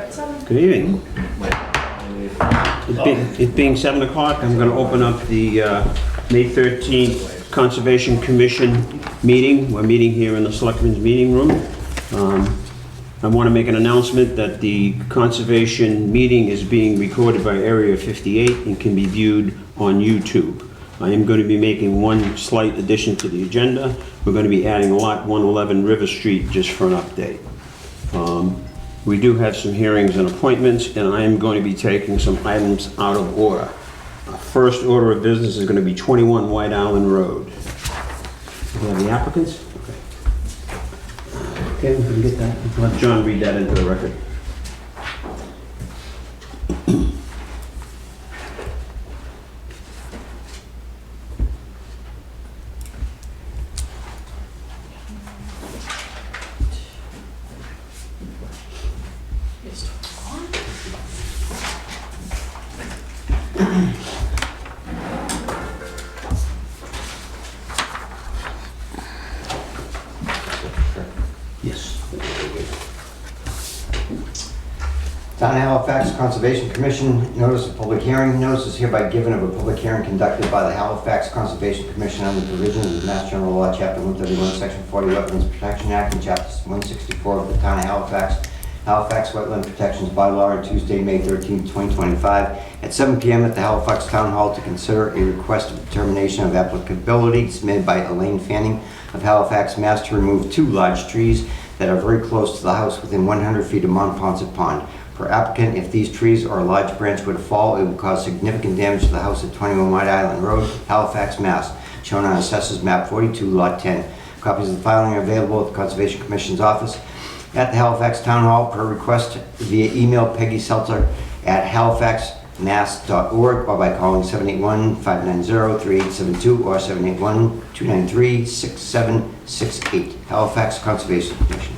Good evening. It being 7 o'clock, I'm going to open up the May 13th Conservation Commission meeting. We're meeting here in the Selectmen's Meeting Room. I want to make an announcement that the Conservation meeting is being recorded by Area 58 and can be viewed on YouTube. I am going to be making one slight addition to the agenda. We're going to be adding Lot 111 River Street just for an update. We do have some hearings and appointments, and I am going to be taking some items out of order. Our first order of business is going to be 21 White Island Road. Do we have the applicants? Okay, we can get that. Let John read that into the record. Town of Halifax Conservation Commission, notice of public hearing. Notice is hereby given of a public hearing conducted by the Halifax Conservation Commission under the provisions of the Mass General Law, Chapter 131, Section 40, Wetlands Protection Act, and Chapter 164 of the Town of Halifax, Halifax Wetland Protections Bylaw, on Tuesday, May 13, 2025, at 7 p.m. at the Halifax Town Hall to consider a request of determination of applicability submitted by Elaine Fanning of Halifax, Mass. to remove 2 large trees that are very close to the house within 100 feet of Mont Ponce Pond. Per applicant, if these trees or a large branch were to fall, it would cause significant damage to the house at 21 White Island Road, Halifax, Mass., shown on Assessors Map 42, Lot 10. Copies of the filing are available at the Conservation Commission's office at the Halifax Town Hall per request via email Peggy Seltzer at halifaxmass.org or by calling 781-590-3872 or 781-293-6768. Halifax Conservation Commission.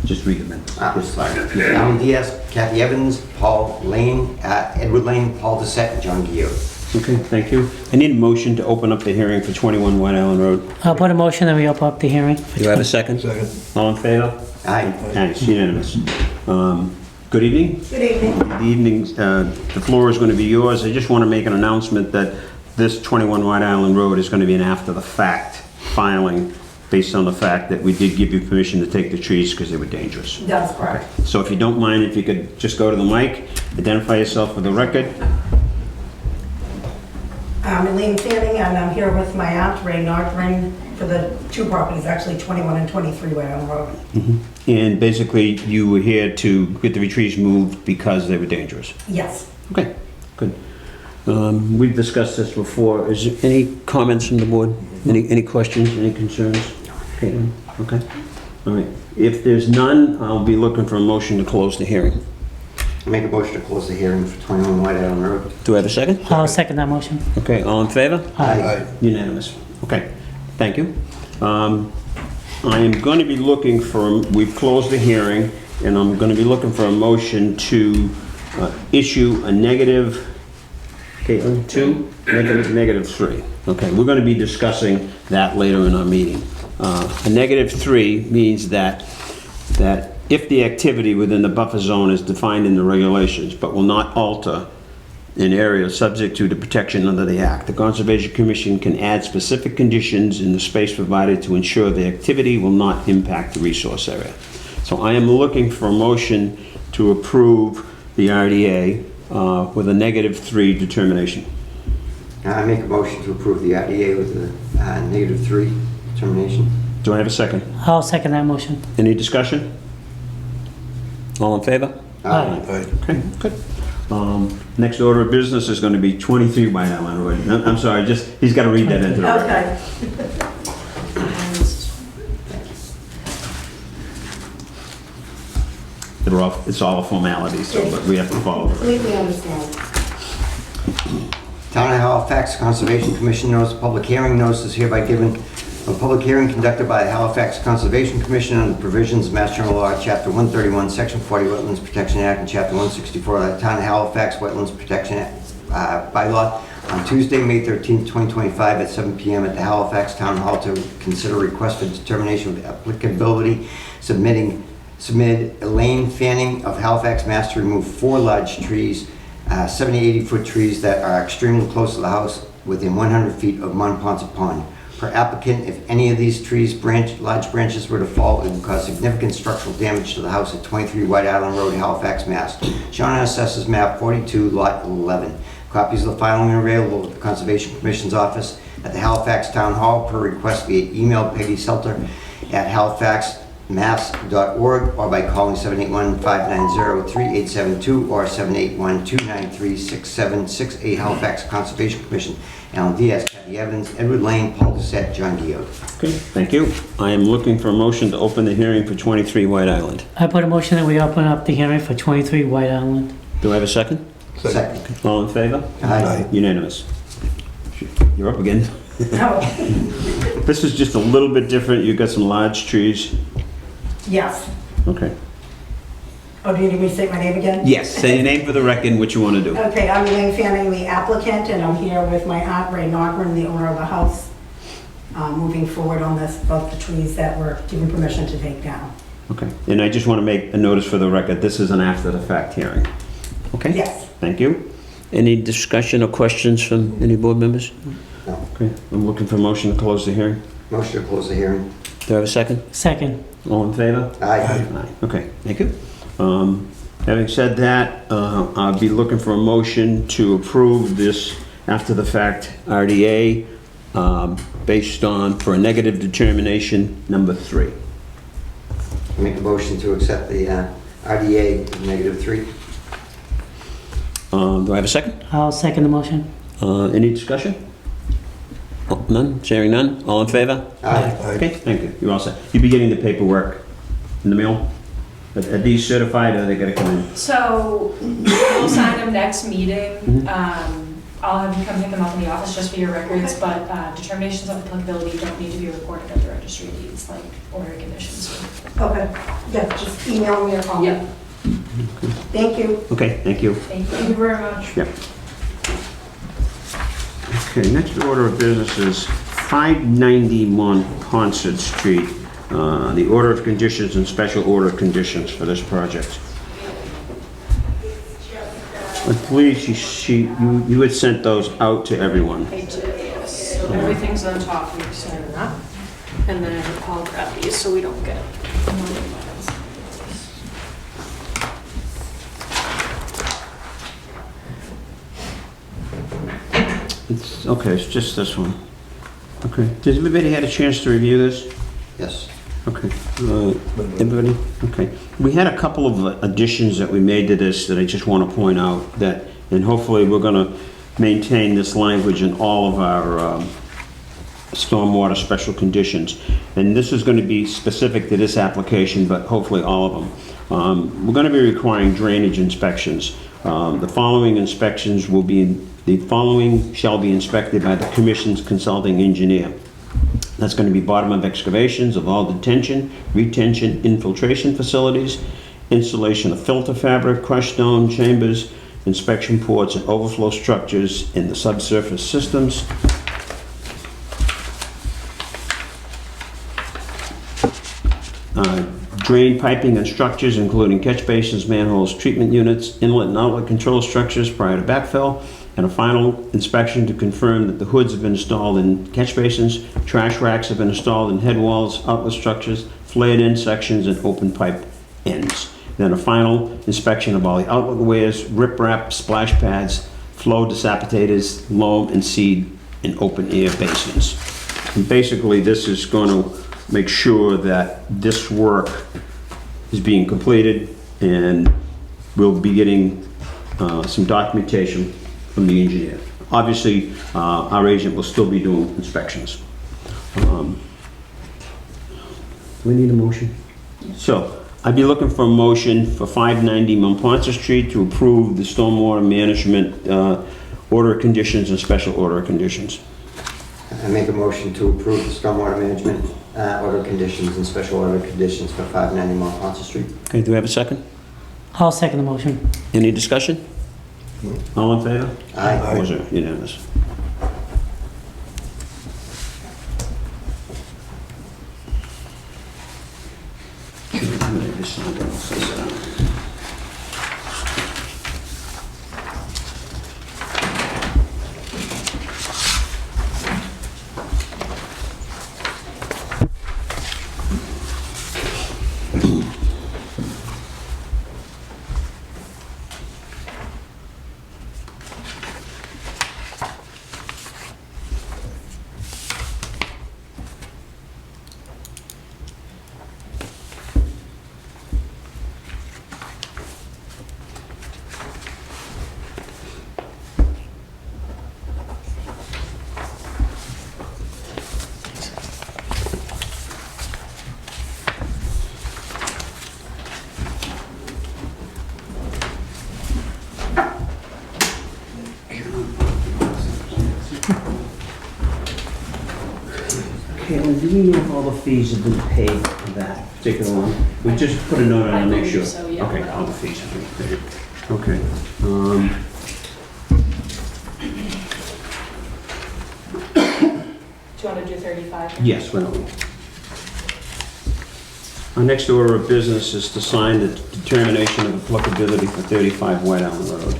Just read them in. Sorry. Alan Diaz, Kathy Evans, Paul Lane, Edward Lane, Paul Doucette, and John Gio. Okay, thank you. I need a motion to open up the hearing for 21 White Island Road. I'll put a motion that we open up the hearing. Do you have a second? Second. All in favor? Aye. Aye, it's unanimous. Good evening. Good evening. The evening, the floor is going to be yours. I just want to make an announcement that this 21 White Island Road is going to be an after-the-fact filing based on the fact that we did give you permission to take the trees because they were dangerous. That's correct. So if you don't mind, if you could just go to the mic, identify yourself for the record. I'm Elaine Fanning, and I'm here with my aunt, Ray Nordgren, for the 2 properties, actually 21 and 23 White Island Road. And basically, you were here to get the trees moved because they were dangerous. Yes. Okay, good. We've discussed this before. Is there any comments from the board? Any questions, any concerns? Okay, okay. All right. If there's none, I'll be looking for a motion to close the hearing. Make a motion to close the hearing for 21 White Island Road. Do I have a second? I'll second that motion. Okay, all in favor? Aye. Unanimous. Okay, thank you. I am going to be looking for, we've closed the hearing, and I'm going to be looking for a motion to issue a negative, Caitlin, 2? Negative 3. Okay, we're going to be discussing that later in our meeting. A negative 3 means that if the activity within the buffer zone is defined in the regulations, but will not alter an area subject to the protection under the Act, the Conservation Commission can add specific conditions in the space provided to ensure the activity will not impact the resource area. So I am looking for a motion to approve the RDA with a negative 3 determination. I make a motion to approve the IDA with a negative 3 determination. Do I have a second? I'll second that motion. Any discussion? All in favor? Aye. Okay, good. Next order of business is going to be 23 White Island Road. I'm sorry, he's got to read that into the record. Okay. It's all a formality, so, but we have to follow it. Completely understand. Town of Halifax Conservation Commission notice of public hearing. Notice is hereby given a public hearing conducted by the Halifax Conservation Commission on the provisions of Mass General Law, Chapter 131, Section 40, Wetlands Protection Act, and Chapter 164 of the Town of Halifax Wetlands Protection Bylaw on Tuesday, May 13, 2025 at 7 p.m. at the Halifax Town Hall to consider request for determination of applicability, submitting submitted Elaine Fanning of Halifax, Mass. to remove 4 large trees, 70, 80-foot trees that are extremely close to the house within 100 feet of Monpont Pond. Per applicant, if any of these trees large branches were to fall, it would cause significant structural damage to the house at 23 White Island Road, Halifax, Mass. Shown on Assessors Map 42, Lot 11. Copies of the filing are available at the Conservation Commission's office at the Halifax Town Hall per request via email Peggy Selter at halifaxmass.org or by calling 781-590-3872 or 781-293-6768 Halifax Conservation Commission. Alan Diaz, Kathy Evans, Edward Lane, Paul Doucette, John Gio. Okay, thank you. I am looking for a motion to open the hearing for 23 White Island. I put a motion that we open up the hearing for 23 White Island. Do I have a second? Second. All in favor? Aye. Unanimous. You're up again. Oh, This is just a little bit different. You've got some large trees. yes. Okay. Oh, do you need me to say my name again? Yes, say your name for the record and what you want to do. Okay, I'm Elaine Fanning, the applicant, and I'm here with my aunt, Ray Nordman, the owner of the house, moving forward on this, about the trees that we're given permission to take down. Okay, and I just want to make a notice for the record, this is an after-the-fact hearing. Okay? Yes. Thank you. Any discussion or questions from any board members? No. Okay, I'm looking for a motion to close the hearing. Motion to close the hearing. Do I have a second? Second. All in favor? Aye. Aye. Okay, thank you. Having said that, I'll be looking for a motion to approve this after-the-fact RDA based on, for a negative determination, number 3. Make a motion to accept the RDA -3. Do I have a second? I'll second the motion. Any discussion? Oh, none? Sharing none? All in favor? Aye. Okay, thank you. You're all set. You'll be getting the paperwork in the mail? Are these certified or are they gonna come in? So we'll sign them next meeting. Mhm. I'll have you come pick them up in the office just for your records, but determinations of applicability don't need to be recorded at the registry of deeds, like order conditions. Okay, yeah, just email me or call me. Yep. Thank you. Okay, thank you. Thank you very much. Yep. Okay, next order of business is 590 Montpont Street. The order of conditions and special order of conditions for this project. I believe you had sent those out to everyone. I did, yes. So everything's on top, you sign that. And then I'll grab these so we don't get. Okay, it's just this one. Okay, does everybody had a chance to review this? Yes. Okay, everybody? Okay. We had a couple of additions that we made to this that I just want to point out that, and hopefully we're going to maintain this language in all of our stormwater special conditions. And this is going to be specific to this application, but hopefully all of them. We're going to be requiring drainage inspections. The following inspections will be, the following shall be inspected by the Commission's consulting engineer. That's going to be bottom of excavations of all detention, retention, infiltration facilities, installation of filter fabric, crushed stone chambers, inspection ports and overflow structures in the subsurface systems. Drain piping and structures, including catch basins, manholes, treatment units, inlet and outlet control structures prior to backfill, and a final inspection to confirm that the hoods have been installed in catch basins, trash racks have been installed in head walls, outlet structures, flared end sections, and open pipe ends. Then a final inspection of all the outlet wares, riprap, splash pads, flow disapitators, loam and seed, and open air basins. And basically, this is going to make sure that this work is being completed, and we'll be getting some documentation from the engineer. Obviously, our agent will still be doing inspections. Do we need a motion? So, I'd be looking for a motion for 590 Montpont Street to approve the stormwater management order of conditions and special order of conditions. I make a motion to approve the stormwater management order of conditions and special order of conditions for 590 Montpont Street. Okay, do we have a second? I'll second the motion. Any discussion? All in favor? Aye. Was it unanimous? Caitlin, do we know if all the fees have been paid for that particular one? We just put a note on I it to make believe sure. so, yeah. Okay, all the fees have been paid. Okay. Do you want to do 35? Yes, why don't we? Our next order of business is to sign the determination of applicability for 35 White Island Road.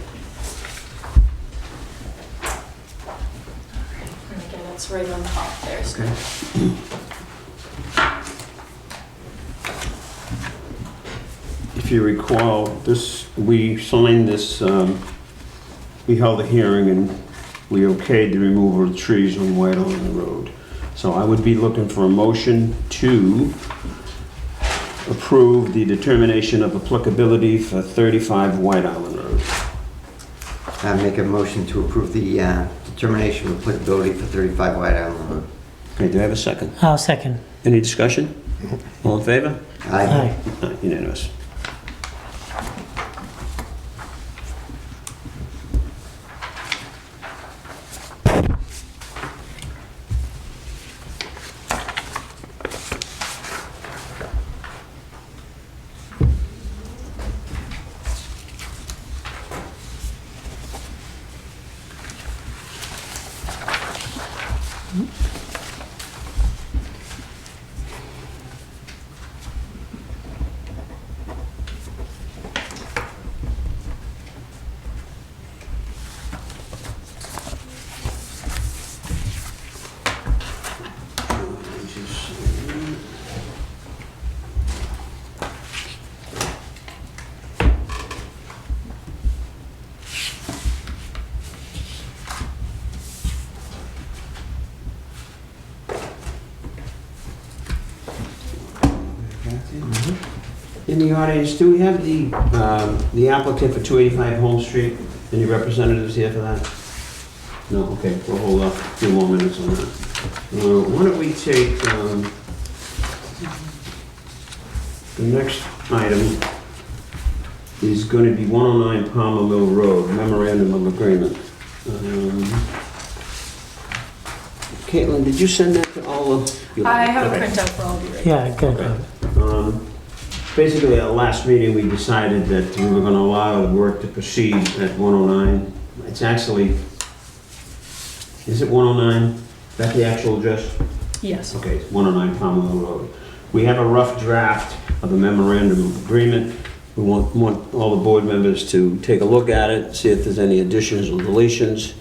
And again, it's right on top there. So. Okay. If you recall, we signed this, we held a hearing and we okayed the removal of trees on White Island Road. So I would be looking for a motion to approve the determination of applicability for 35 White Island Road. I make a motion to approve the determination of applicability for 35 White Island Road. Okay, do I have a second? I'll second. Any discussion? All in favor? Aye. Unanimous. In the audience, do we have the applicant for 285 Holmes Street? Any representatives here for that? No, okay, we'll hold off a few more minutes on that. Why don't we take the next item is going to be 109 Palmer Mill Road, memorandum of agreement. Caitlin, did you send that to all of you? I have Okay. a printout for all of you right Yeah, good. Okay. Basically, at the last meeting, we decided that we were gonna allow the work to proceed at 109. It's actually, is it 109? Is that the actual address? Yes. Okay, it's 109 Palmer Mill Road. We have a rough draft of a memorandum of agreement. We want all the board members to take a look at it, see if there's any additions or deletions.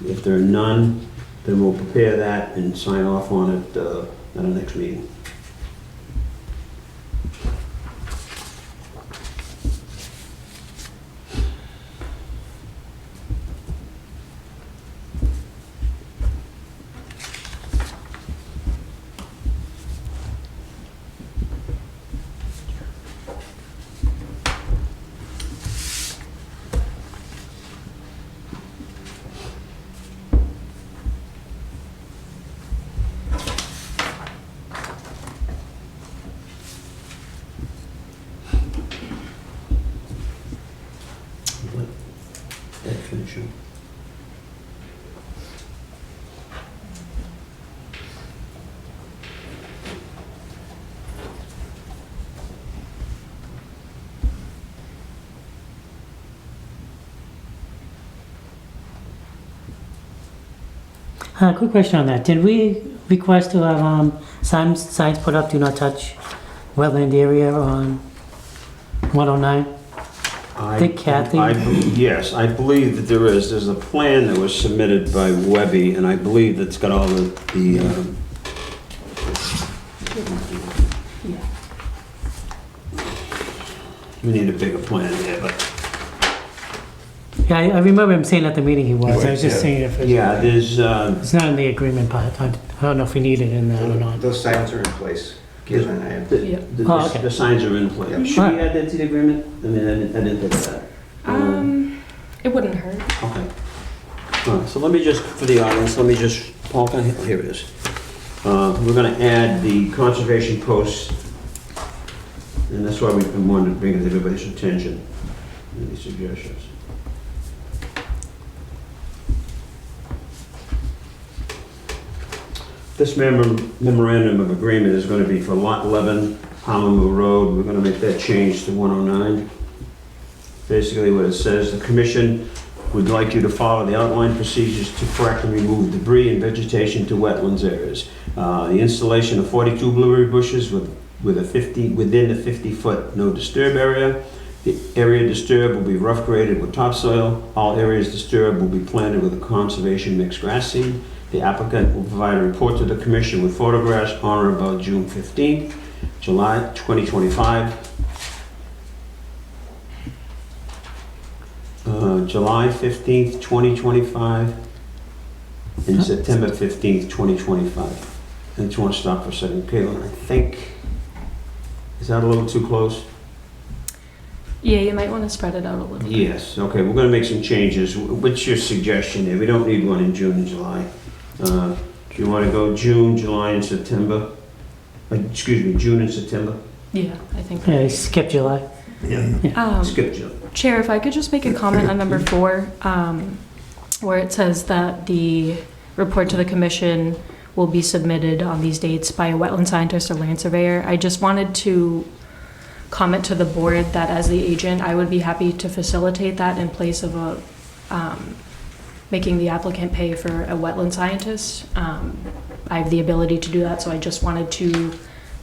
If there are none, then we'll prepare that and sign off on it at our next meeting. Definition. Quick question on that. Did we request to have signs put up, do not touch wetland area on 109? think Kathy- Yes, I believe that there is. There's a plan that was submitted by Webby, and I believe that's got all the we need a bigger plan there, but, Yeah, I remember him saying at the meeting he was. I was just Yeah. saying if it's, yeah, there's, it's not in the agreement part. I don't know if we need it in that or not. Those signs are in place. Given I have. Yeah. Oh, okay. the signs are in place. Yeah. Should we add that to the agreement? I mean, I didn't think of that. It wouldn't hurt. Okay. All right, so let me just, for the audience, Paul, here it is. We're gonna add the conservation posts, and that's why we've been wanting to bring it to everybody's attention. Any suggestions? This memorandum of agreement is gonna be for Lot 11, Palmer Road. We're gonna make that change to 109. Basically what it says, the commission would like you to follow the outline procedures to correct and remove debris and vegetation to wetlands areas. The installation of 42 blueberry bushes within the 50-foot no disturb area. The area disturbed will be rough graded with topsoil. All areas disturbed will be planted with a conservation mixed grass seed. The applicant will provide a report to the commission with photographs on or about June 15th, July 2025. July 15th, 2025, and September 15th, 2025. I just want to stop for a second. Caitlin, I think, is that a little too close? Yeah, you might want to spread it out a little bit. Yes, okay, we're gonna make some changes. What's your suggestion there? We don't need one in June and July. Do you want to go June, July, and September? Excuse me, June and September? Yeah, I think. Yeah, skip July. Skip June. Chair, if I could just make a comment on number 4, where it says that the report to the commission will be submitted on these dates by a wetland scientist or land surveyor. I just wanted to comment to the board that as the agent, I would be happy to facilitate that in place of making the applicant pay for a wetland scientist. I have the ability to do that, so I just wanted to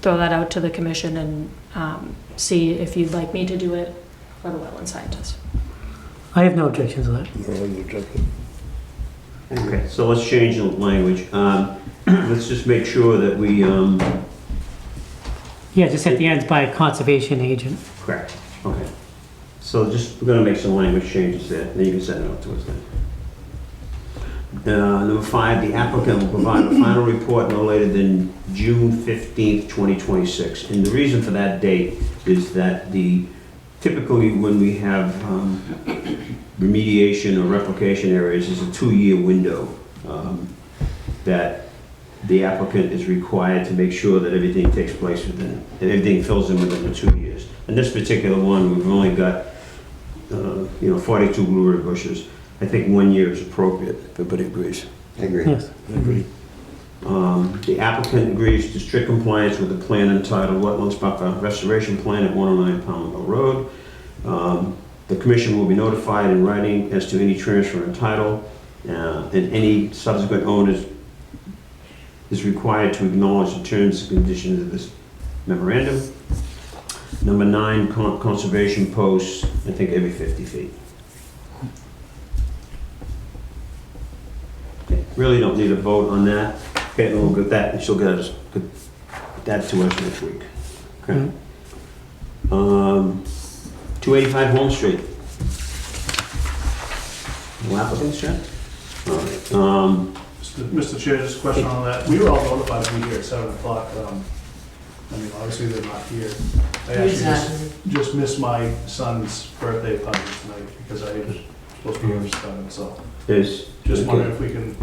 throw that out to the commission and see if you'd like me to do it for the wetland scientist. I have no objection to that. Okay, so let's change the language. Let's just make sure that we, Yeah, just at the end by a conservation agent. correct, okay. So we're gonna make some language changes there, then you can send it out to us then. Number 5, the applicant will provide a final report no later than June 15th, 2026. And the reason for that date is that typically when we have remediation or replication areas, is a 2-year window that the applicant is required to make sure that everything takes place that everything fills in within the 2 years. And this particular one, we've only got 42 blueberry bushes. I think 1 year is appropriate, if everybody agrees. I agree. Yes. The applicant agrees to strict compliance with the plan entitled Wetlands Buffer Restoration Plan at 109 Palmer Road. The commission will be notified in writing as to any transfer in title, and any subsequent owners is required to acknowledge the terms and conditions of this memorandum. Number 9, conservation posts, I think every 50 feet. Okay, really don't need a vote on that. Okay, we'll get that, and she'll get that to us next week. Okay. 285 Holmes Street. No applicants yet? All right. Mr. Chair, just a question on that. We were all notified to be here at 7 o'clock. I mean, obviously they're not here. I actually just missed my son's birthday party tonight because I was supposed to be here for 7, so just wondering if we can.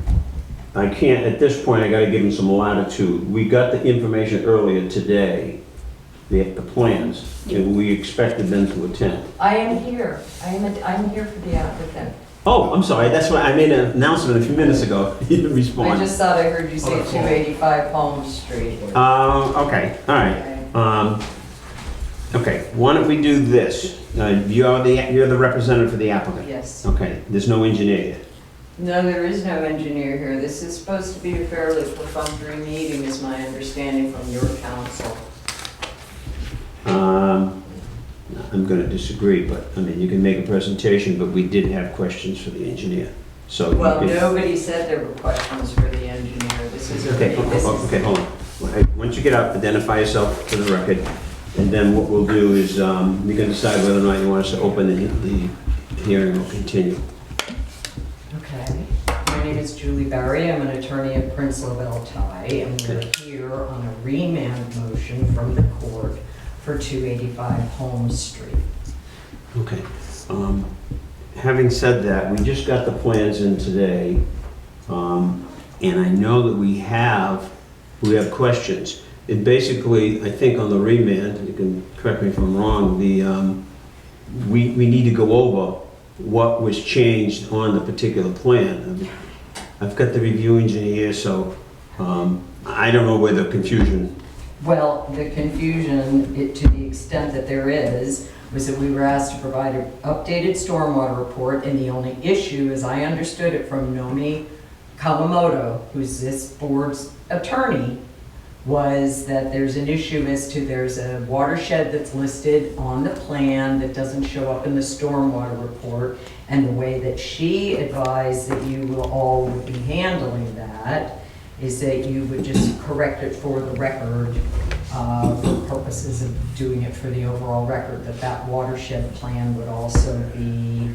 I can't, at this point, I gotta give him some latitude. We got the information earlier today, the plans, and we expected them to attend. I am here. I'm here for the applicant. Oh, I'm sorry, that's why I made an announcement a few minutes ago. You didn't I respond. just thought I heard you say 285 Holmes Street. Okay, all right. Okay, why don't we do this? You're the representative for the applicant? Yes. Okay, there's no engineer here. No, there is no engineer here. This is supposed to be a fairly perfunctory meeting, is my understanding from your counsel. I'm gonna disagree, but, I mean, you can make a presentation, but we did have questions for the engineer, so. you Well, can- nobody said there were questions for the engineer. This is a, Okay, this is, okay, hold on. Once you get up, identify yourself for the record, and then what we'll do is, you can decide whether or not you want us to open the hearing or continue. okay. My name is Julie Barry. I'm an attorney at Prince Labelle Ty, and we're here on a remand motion from the court for 285 Holmes Street. Okay. Having said that, we just got the plans in today, and I know that we have questions. It basically, I think on the remand, you can correct me if I'm wrong, we need to go over what was changed on the particular plan. I've got the review engineer, so I don't know where the confusion. Well, the confusion, to the extent that there is, was that we were asked to provide an updated stormwater report, and the only issue, as I understood it from Nomi Kawamoto, who's this board's attorney, was that there's an issue as to there's a watershed that's listed on the plan that doesn't show up in the stormwater report, and the way that she advised that you will all would be handling that is that you would just correct it for the record, for purposes of doing it for the overall record, that watershed plan would also be,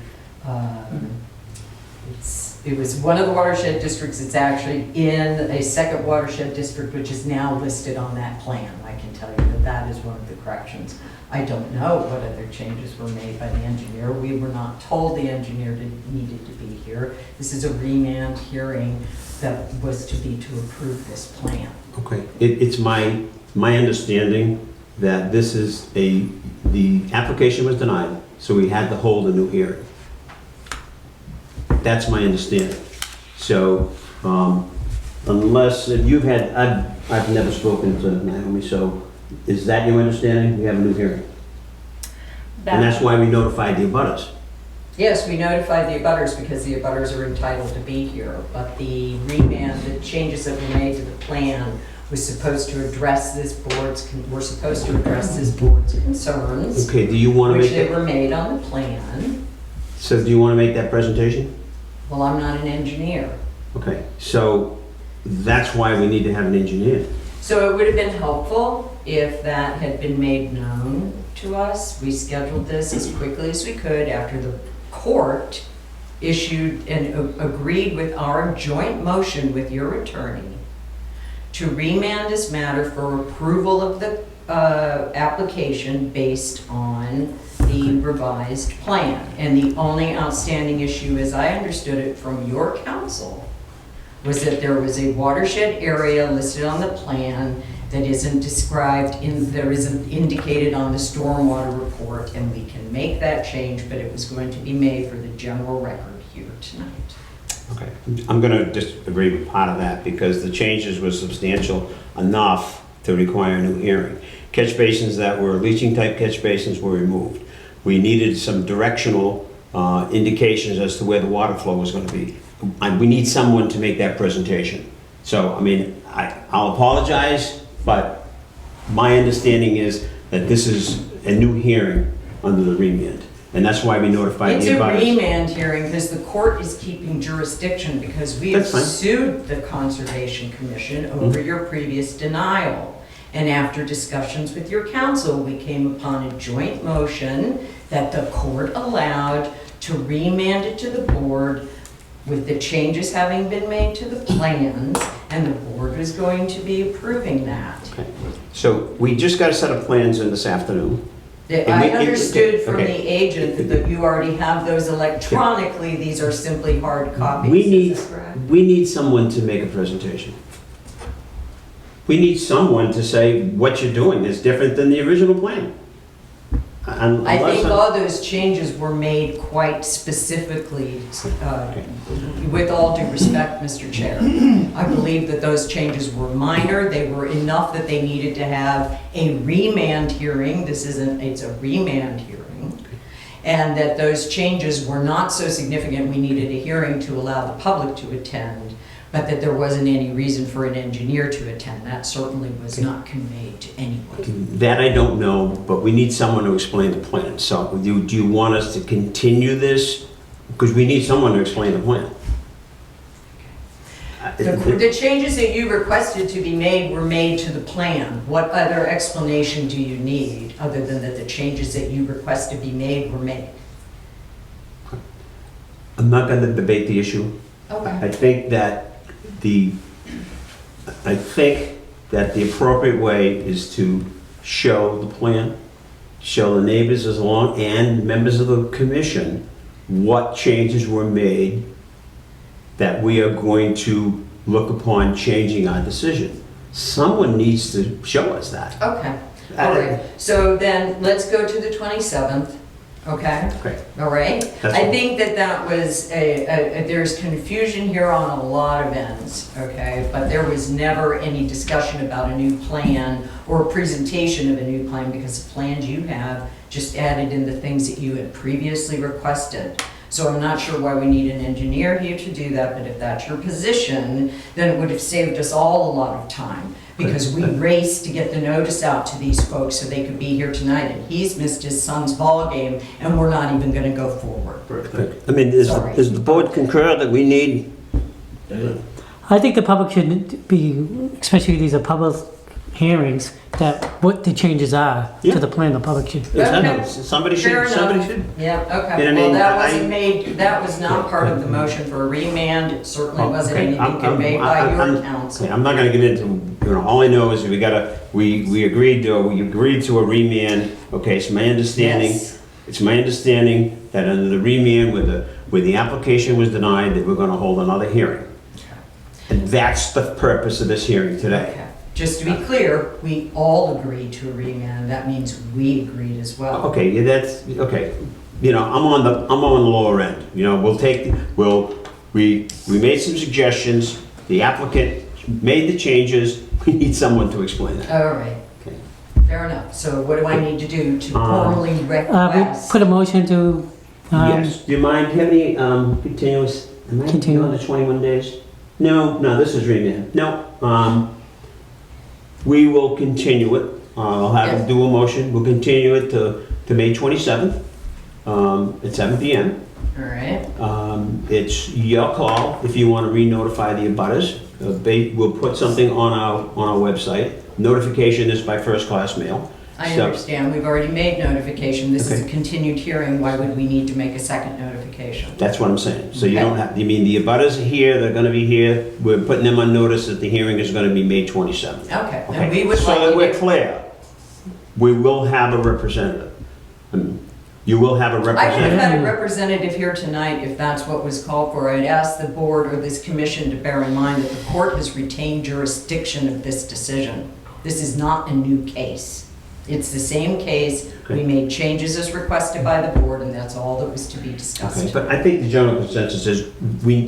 it was one of the watershed districts. It's actually in a second watershed district, which is now listed on that plan. I can tell you that that is one of the corrections. I don't know what other changes were made by the engineer. We were not told the engineer needed to be here. This is a remand hearing that was to be to approve this plan. Okay. It's my understanding that this is the application was denied, so we had to hold a new hearing. That's my understanding. So, unless you've had, I've never spoken to Naomi, so is that your understanding? We have a new hearing? And that's why we notified the abutters. Yes, we notified the abutters because the abutters are entitled to be here, but the remand, the changes that were made to the plan was supposed to address this board's, we're supposed to address this board's concerns, Okay, do you want to which make they that? were made on the plan. So do you want to make that presentation? Well, I'm not an engineer. Okay, so that's why we need to have an engineer. So it would have been helpful if that had been made known to us. We scheduled this as quickly as we could after the court issued and agreed with our joint motion with your attorney to remand this matter for approval of the application based on the revised plan. And the only outstanding issue, as I understood it from your counsel, was that there was a watershed area listed on the plan that isn't described there isn't indicated on the stormwater report, and we can make that change, but it was going to be made for the general record here tonight. Okay, I'm going to disagree with part of that because the changes were substantial enough to require a new hearing. Catch basins that were leaching type catch basins were removed. We needed some directional indications as to where the water flow was going to be. We need someone to make that presentation. So, I mean, I'll apologize, but my understanding is that this is a new hearing under the remand. And that's why we notified It's the a abutters. remand hearing because the court is keeping jurisdiction because we have That's fine. sued the Conservation Commission over your previous denial. And after discussions with your counsel, we came upon a joint motion that the court allowed to remand it to the board with the changes having been made to the plans, and the board was going to be approving that. Okay. So we just got a set of plans in this afternoon. I understood from okay. the agent that you already have those electronically. These are simply hard copies. We Is that correct? need someone to make a presentation. We need someone to say what you're doing is different than the original plan. I think all those changes were made quite specifically, with all due respect, Mr. Chair. I believe that those changes were minor. They were enough that they needed to have a remand hearing. It's a remand hearing. And that those changes were not so significant we needed a hearing to allow the public to attend. but that there wasn't any reason for an engineer to attend. That certainly was not conveyed to anyone. That I don't know, but we need someone to explain the plan. So do you want us to continue this? Because we need someone to explain the plan. The changes that you requested to be made were made to the plan. What other explanation do you need, other than that the changes that you request to be made were made? I'm not going to debate the issue. Okay. I think that the appropriate way is to show the plan, show the neighbors as long, and members of the commission what changes were made that we are going to look upon changing our decision. Someone needs to show us that. Okay, all right. So then, let's go to the 27th, okay? Okay. All right? That's I all. think that was there's confusion here on a lot of ends, okay? But there was never any discussion about a new plan or a presentation of a new plan, because the plans you have just added in the things that you had previously requested. So I'm not sure why we need an engineer here to do that, but if that's your position, then it would have saved us all a lot of time, because we raced to get the notice out to these folks so they could be here tonight, and he's missed his son's ball game, and we're not even gonna go forward. I mean, Sorry. does the board concur that we need? I think the public should be, especially these are public hearings, that what the changes are Yeah. to the plan, the public should. Okay. Somebody Fair should, somebody enough. should. Yeah, You know okay. what I Well, mean? that I- wasn't made, that was not part of the motion for a remand. It certainly wasn't Okay, anything conveyed by your Okay, counsel. I'm not gonna get into, all I know is we agreed to a remand. Okay, it's my understanding, Yes. that under the remand, where the application was denied, that we're gonna hold another hearing. And that's the purpose of this hearing today. Okay. Just to be clear, we all agreed to a remand. That means we agreed as well. Okay, yeah, that's, okay. You know, I'm on the lower end. You know, we made some suggestions, the applicant made the changes, we need someone to explain that. All right. Okay. Fair enough. So what do I need to do to Um, formally We request? put a motion to, Yes, do you mind, do you have any, continuous, am I Continue. doing the 21 days? No, this is remand. No, we will continue it. I'll have Yes. him do a motion, we'll continue it to May 27th, at 7 PM. All right. It's your call if you want to re-notify the abutters. We'll put something on our website. Notification is by first-class mail. I So- understand. We've already made notification. This is a Okay. continued hearing. Why would we need to make a second notification? That's what I'm saying. So you Okay. don't have, you mean the abutters are here, they're gonna be here, we're putting them on notice that the hearing is gonna be May 27th. Okay. And we would So that we're like you clear, we will have a representative. You will have a I would have representative. had a representative here tonight if that's what was called for. I'd ask the board or this commission to bear in mind that the court has retained jurisdiction of this decision. This is not a new case. It's the same case. We Okay. made changes as requested by the board, and that's all that was to be Okay, discussed. but I think the general consensus is,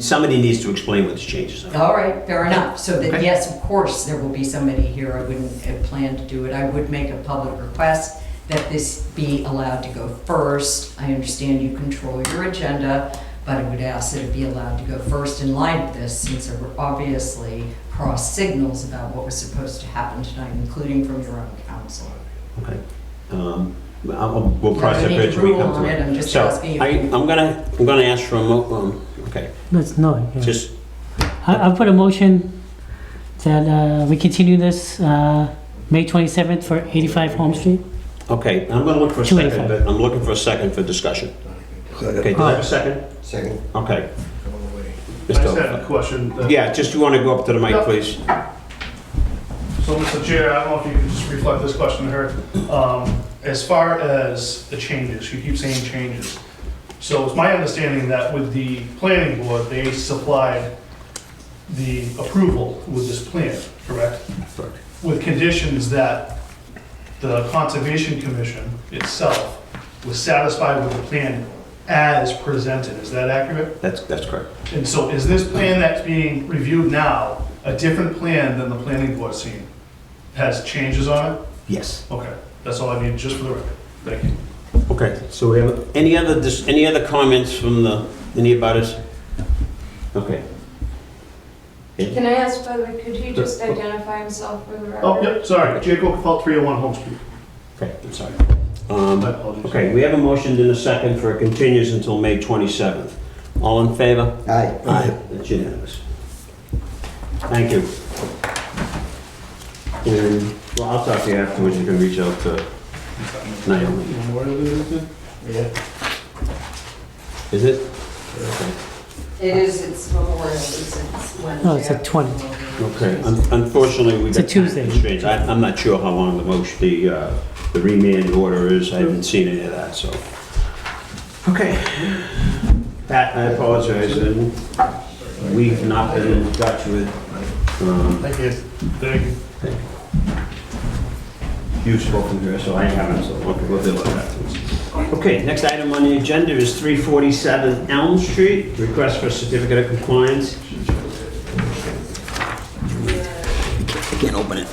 somebody needs to explain what the changes are. All right, fair enough. So that, Okay. yes, of course, there will be somebody here. I wouldn't have planned to do it. I would make a public request that this be allowed to go first. I understand you control your agenda, but I would ask that it be allowed to go first in light of this, since there were obviously cross signals about what was supposed to happen tonight, including from your own counsel. Okay. We'll cross I that don't need bridge to when we rule come on to it. I'm it. just So, asking you. I'm gonna ask for okay, Let's know. Yeah. just, I'll put a motion that we continue this May 27th for 85 Home Street. okay, I'm gonna look for a 285. second, but I'm looking for a second for discussion. Okay, do I have a second? Second. Okay. I just had a question. Yeah, just you wanna go up to the mic, Yep. please? So, Mr. Chair, I don't know if you could just reflect this question to her. As far as the changes, you keep saying changes. So it's my understanding that with the planning board, they supplied the approval with this plan, correct? Correct. With conditions that the Conservation Commission itself was satisfied with the plan as presented. Is that accurate? That's correct. And so is this plan that's being reviewed now a different plan than the planning board seen? Has changes on it? Yes. Okay, that's all I need, just for the record. Thank you. Okay, so we have, any other comments from any abutters? Okay. Can I ask, by the way, could he just identify himself for the record? Oh, yep, sorry, Jake Oakfall, 301 Home Street. Okay, I'm sorry. My apologies. Okay, we have a motion and a second for a continuance until May 27th. All in favor? Aye. Aye. That's unanimous. Thank you. And, well, I'll talk to you afterwards. You can reach out to Naomi. Memorial Day weekend? Yeah. Is it? Okay. It is, it's Memorial, it's Wednesday. No, it's the 20th. Okay, Unfortunately, we It's a got Tuesday. time constraints. I'm not sure how long the remand order is. I haven't seen any of that, so. Okay. Pat, I apologize, and we've not been in touch with, Thank you. Thank you. you've spoken to her, so I haven't, so okay, we'll deal with that afterwards. Okay, next item on the agenda is 347 Elm Street, request for certificate of compliance. Can't open it.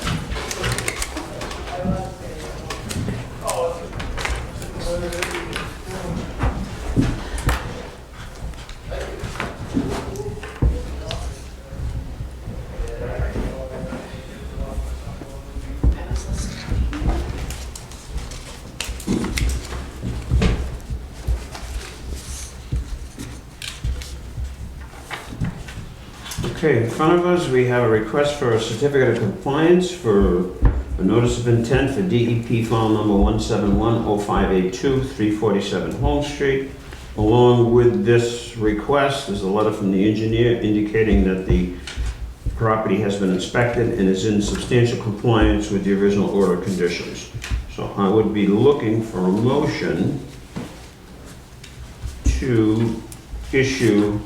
Okay, in front of us, we have a request for a certificate of compliance for a notice of intent for DEP file number 1710582, 347 Holmes Street. Along with this request is a letter from the engineer indicating that the property has been inspected and is in substantial compliance with the original order of conditions. So I would be looking for a motion to issue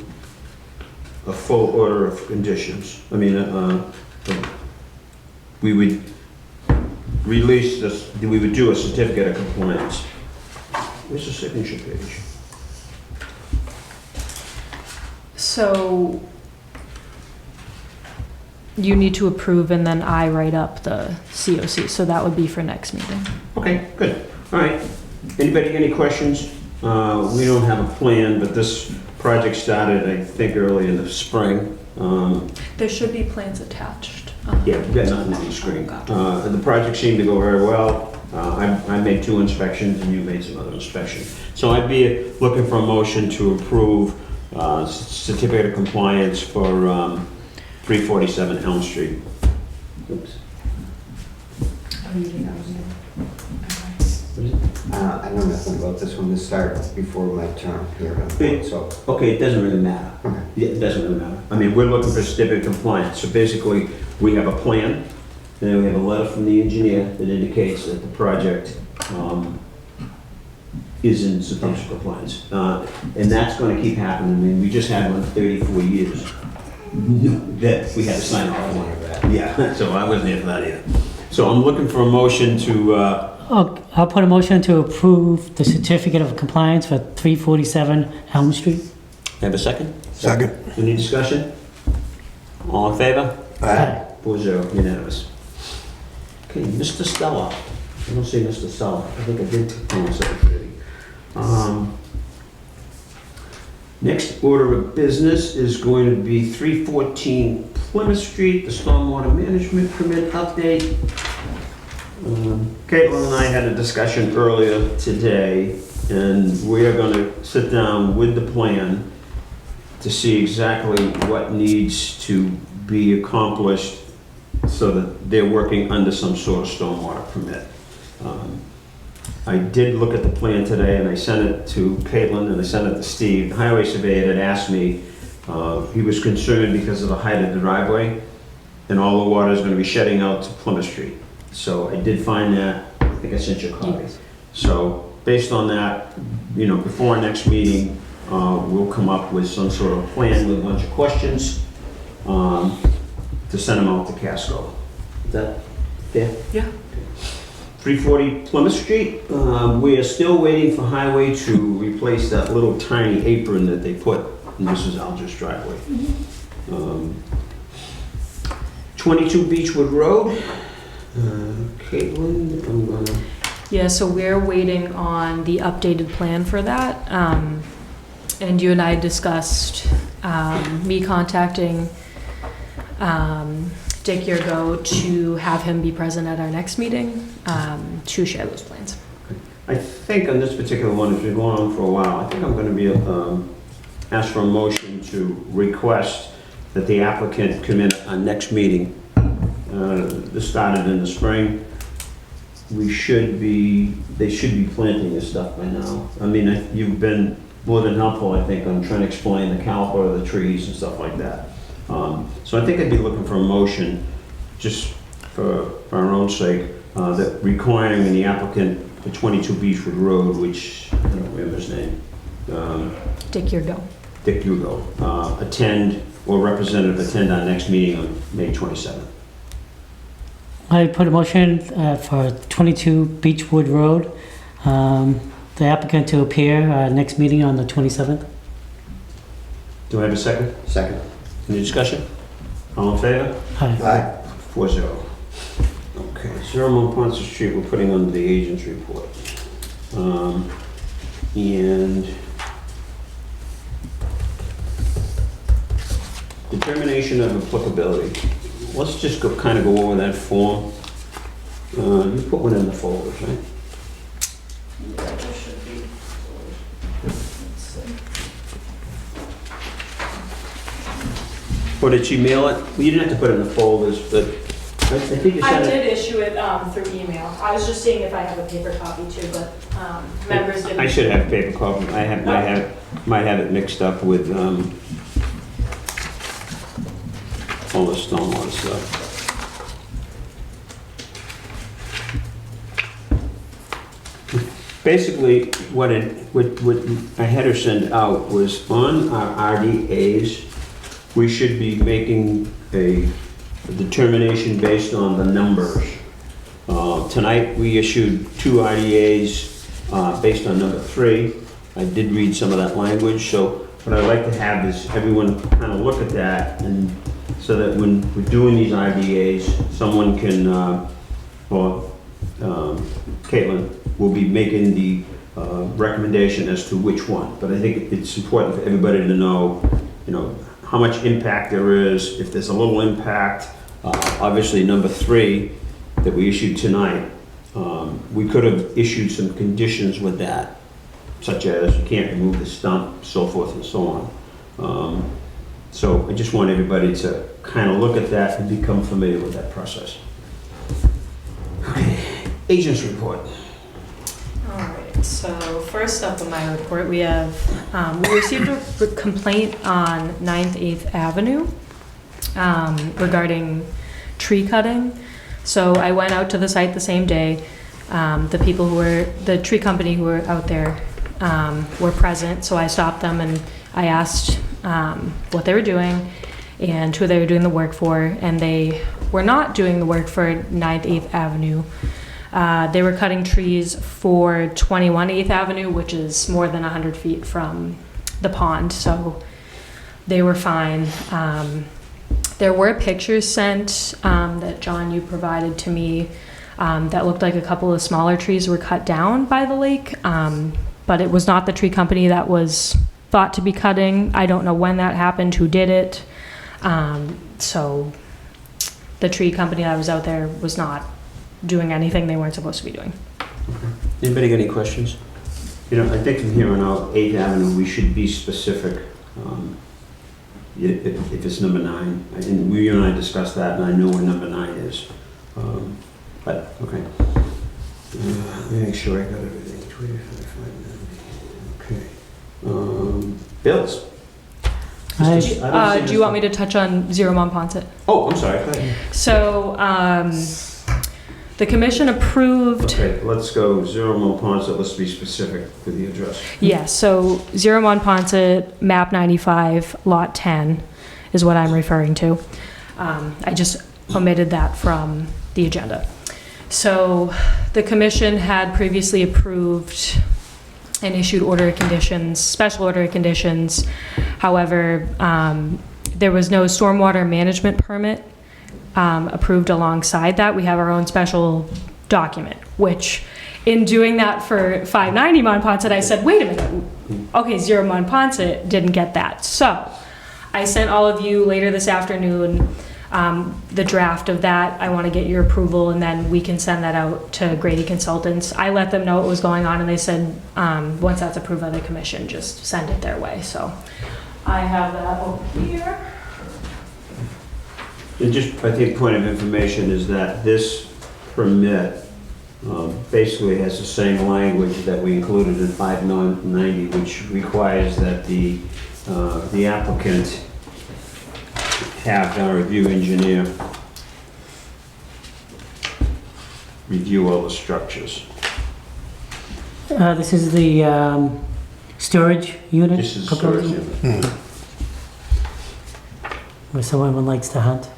a full order of conditions. I mean, we would release this, we would do a certificate of compliance. Where's the signature page? So you need to approve and then I write up the COC, so that would be for next meeting. Okay, good. All right. Anybody got any questions? We don't have a plan, but this project started, I think, early in the spring. There should be plans attached. Yeah, we've got nothing on the screen. The project seemed to go very well. I made 2 inspections and you made some other inspections. So I'd be looking for a motion to approve certificate of compliance for 347 Elm Street. Oops. I know nothing about this one. This started before my term here on the board, so. Okay, it doesn't really matter. Okay. Yeah, it doesn't really matter. I mean, we're looking for certificate of compliance. So basically, we have a plan, and then we have a letter from the engineer that indicates that the project is in substantial compliance. And that's going to keep happening. I mean, we just had one 34 years that we had to sign off on. Yeah, so I wasn't here for that either. So I'm looking for a motion to, I'll put a motion to approve the certificate of compliance for 347 Elm Street. have a second? Second. Any discussion? All in favor? Aye. 4-0, unanimous. Okay, Mr. Stella. I don't see Mr. Stella. I think I did on the secretary. Next order of business is going to be 314 Plymouth Street, the stormwater management permit update. Caitlin and I had a discussion earlier today, and we are going to sit down with the plan to see exactly what needs to be accomplished so that they're working under some sort of stormwater permit. I did look at the plan today and I sent it to Caitlin and I sent it to Steve. The highway surveyor had asked me, he was concerned because of the height of the driveway and all the water is going to be shedding out to Plymouth Street. So I did find that, I think I sent you a copy. So based on that, you know, before our next meeting, we'll come up with some sort of plan with a bunch of questions to send them out to Casco. Is that fair? Yeah. 340 Plymouth Street. We are still waiting for highway to replace that little tiny apron that they put in Mrs. Alger's driveway. 22 Beechwood Road. Caitlin, I'm gonna... Yeah, so we're waiting on the updated plan for that. And you and I discussed me contacting Dick Yurgo to have him be present at our next meeting to share those plans. I think on this particular one, it's been going on for a while, I think I'm gonna be, ask for a motion to request that the applicant come in our next meeting. This started in the spring. They should be planting this stuff by now. I mean, you've been more than helpful, I think, on trying to explain the caliper of the trees and stuff like that. So I think I'd be looking for a motion, just for our own sake, that requiring the applicant for 22 Beechwood Road, which, I don't remember his name, Dick Yurgo. Dick Hugo, attend, or representative attend our next meeting on May 27th. I put a motion for 22 Beechwood Road, the applicant to appear next meeting on the 27th. Do I have a second? Second. Any discussion? All in favor? Aye. Aye. 4-0. Okay, 0 Montponce Street, we're putting under the agent's report. And determination of applicability. Let's just kind of go over that form. You put one in the folders, right? Or did she mail it? Well, you didn't have to put it in the folders, but I think you I sent it. did issue it through email. I was just seeing if I have a paper copy too, but members didn't. I should have paper copy. Might have it mixed up with all the stormwater stuff. Basically, what I had her send out was on our RDAs, we should be making a determination based on the numbers. Tonight, we issued 2 RDAs based on number 3. I did read some of that language, so what I'd like to have is everyone kind of look at that, and so that when we're doing these RDAs, someone can, Caitlin will be making the recommendation as to which one. But I think it's important for everybody to know, how much impact there is. If there's a little impact, obviously number 3 that we issued tonight, we could have issued some conditions with that, such as you can't remove the stump, so forth and so on. So I just want everybody to kind of look at that and become familiar with that process. Okay, agents report. All right, so first up in my report, we have, we received a complaint on 9th, 8th Avenue regarding tree cutting. So I went out to the site the same day. The tree company who were out there were present, so I stopped them and I asked what they were doing and who they were doing the work for, and they were not doing the work for 9th, 8th Avenue. They were cutting trees for 21 8th Avenue, which is more than 100 feet from the pond, so they were fine. There were pictures sent that John, you provided to me that looked like a couple of smaller trees were cut down by the lake, but it was not the tree company that was thought to be cutting. I don't know when that happened, who did it. So the tree company that was out there was not doing anything they weren't supposed to be doing. Anybody got any questions? I think from here on out, 8th Avenue, we should be specific. If it's number 9, and you and I discussed that, and I know where number 9 is. But, okay. Let me make sure I got everything. 25, 90. Okay. Bills. Do you want me to touch on 0 Montponce? Oh, I'm sorry. Go ahead. So, the commission approved. Okay, let's go 0 Montponce. Let's be specific with the address. Yes, so 0 Montponce, map 95, lot 10 is what I'm referring to. I just omitted that from the agenda. So the commission had previously approved and issued order of conditions, special order of conditions. However, there was no stormwater management permit approved alongside that. We have our own special document, which in doing that for 590 Montponce, I said, wait a minute, okay, 0 Montponce didn't get that. So I sent all of you later this afternoon the draft of that. I want to get your approval, and then we can send that out to Grady Consultants. I let them know what was going on, and they said, once that's approved by the commission, just send it their way. So I have that over here. And just, I think, point of information is that this permit basically has the same language that we included in 590, which requires that the applicant have our review engineer review all the structures. This is the storage unit? This is storage unit. Where someone likes to hunt.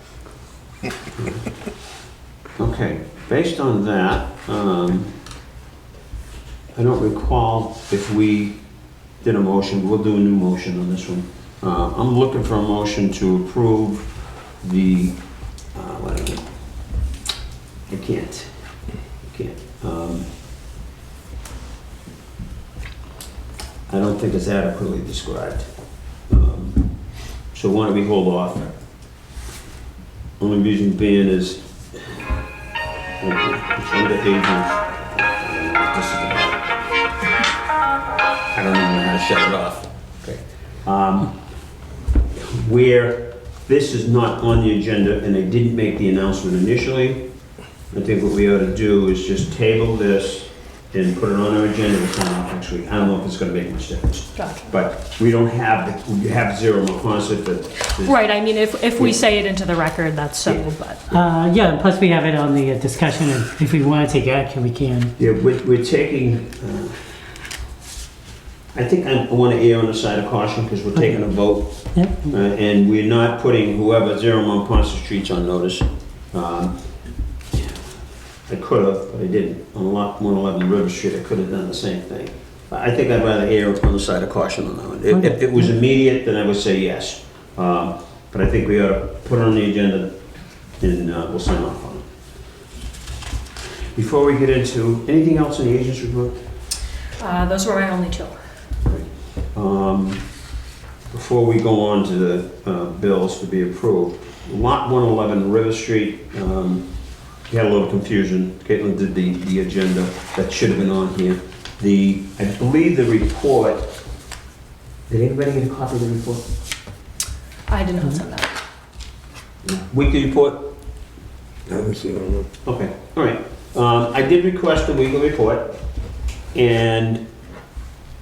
Okay, based on that, I don't recall if we did a motion. We'll do a new motion on this one. I'm looking for a motion to approve the, wait a minute. I can't. I don't think it's adequately described. So why don't we hold off? Only reason being is, it's under agents. This is about, I don't even know how to shut it off. Okay. Where this is not on the agenda and they didn't make the announcement initially, I think what we ought to do is just table this and put it on our agenda for next week. I don't know if it's gonna make much difference. Gotcha. But we don't have, we have zero more concept that. Right, I mean, if we say it into the record, that's so, but. Yeah, and plus we have it on the discussion, and if we want to take action, we can. Yeah, we're taking, I think I want to err on the side of caution because we're taking a vote. Yep. And we're not putting whoever, Zero Mont Ponce Street's on notice. I could have, but I didn't. On lot 111 River Street, I could have done the same thing. I think I'd rather err on the side of caution on that one. If it was immediate, then I would say yes. But I think we ought to put it on the agenda and we'll sign off on it. Before we get into, anything else in the agent's report? Those were my only two. Before we go on to the bills to be approved, lot 111 River Street, we had a little confusion. Caitlin did the agenda that should have been on here. I believe the report, did anybody get a copy of the report? I did not send that. Weekly report? I haven't seen it. Okay, all right. I did request a weekly report, and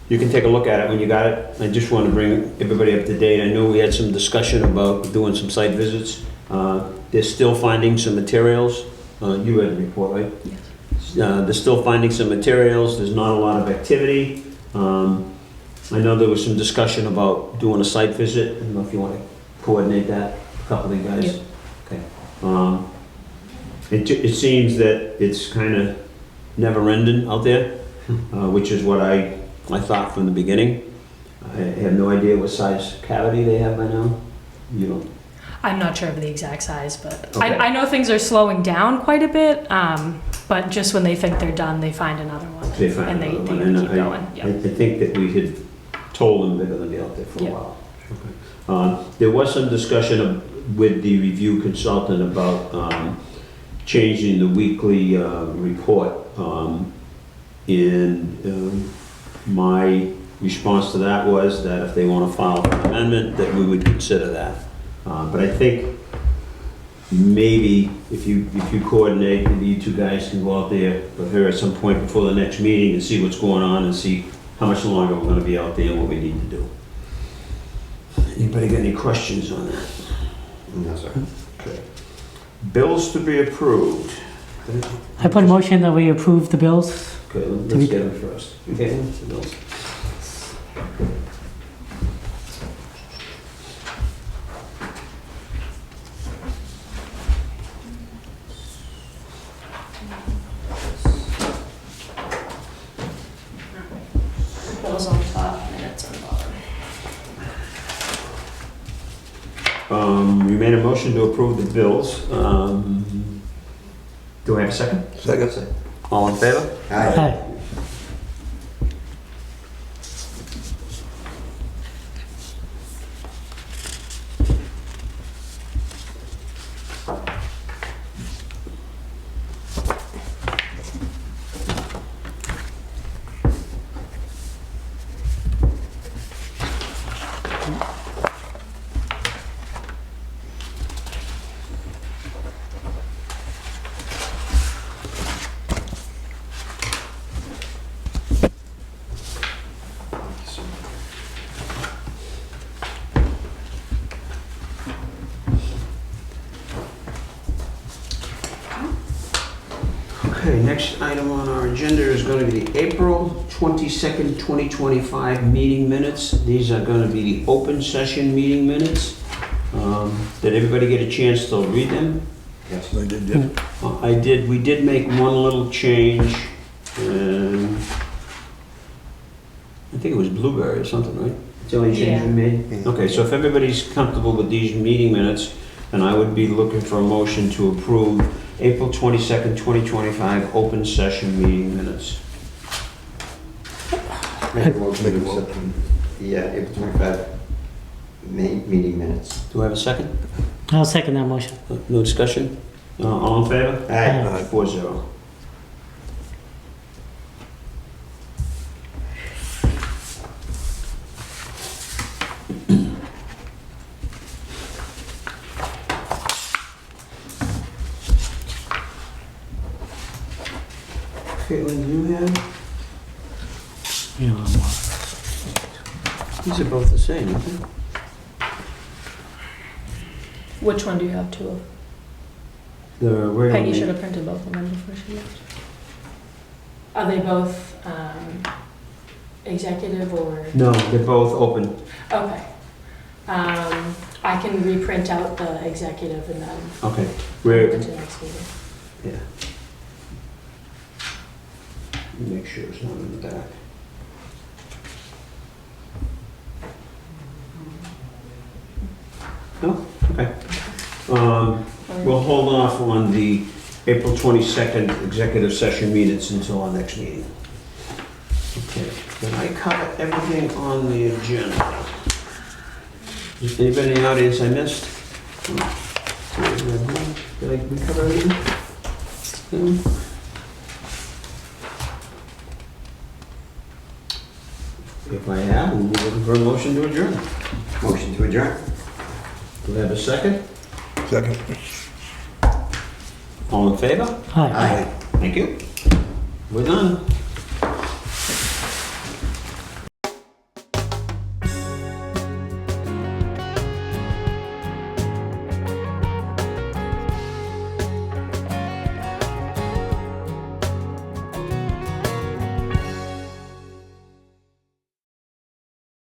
you can take a look at it when you got it. I just want to bring everybody up to date. I know we had some discussion about doing some site visits. They're still finding some materials. You read the report, right? Yes. They're still finding some materials. There's not a lot of activity. I know there was some discussion about doing a site visit. I don't know if you want to coordinate that, a couple of you guys. Yep. Okay. It seems that it's kind of never ending out there, which is what I thought from the beginning. I have no idea what size cavity they have by now. You don't? I'm not sure of the exact size, but Okay. I know things are slowing down quite a bit, but just when they think they're done, they find another one. They find and another they one, and keep going. I Yep. think that we had told them they're gonna be out there for a Yeah. while. There was some discussion with the review consultant about changing the weekly report. My response to that was that if they want to file an amendment, that we would consider that. But I think maybe if you coordinate, maybe you two guys can go out there with her at some point before the next meeting and see what's going on and see how much longer we're gonna be out there and what we need to do. Anybody got any questions on that? No, sir. Okay. Bills to be approved. I put a motion that we approve the bills. Okay, let's get them first. Okay, the bills. Bills on top, minutes on bottom. You made a motion to approve the bills. Do I have a second? Second. All in favor? Aye. Aye. Second. Okay, next item on our agenda is going to be the April 22nd, 2025 meeting minutes. These are going to be the open session meeting minutes. Did everybody get a chance to read them? Yes. I did, yeah. I did, we did make one little change. I think it was blueberry or something, right? That's the only change we made? Okay, so if everybody's comfortable with these meeting minutes, then I would be looking for a motion to approve April 22nd, 2025 open session meeting minutes. Make a motion to accept the April 25 meeting minutes. Do I have a second? I'll second that motion. No discussion? All in favor? Aye. 4-0. Caitlin, do you have? Yeah, These are both the same, aren't they? Which one do you have two of? Where are Peggy they? should have printed both of them before she left. Are they both executive or? No, they're both open. Okay. I can reprint out the executive and then Okay. move Where? it to next meeting. Yeah. Make sure it's not in the back. No? Okay. We'll hold off on the April 22nd executive session minutes until our next meeting. Okay, did I cover everything on the agenda? Is anybody in the audience I missed? Did we cover everything? If I have, we'll be looking for a motion to adjourn. Motion to adjourn? Do we have a second? Second. All in favor? Aye. Thank you. We're done.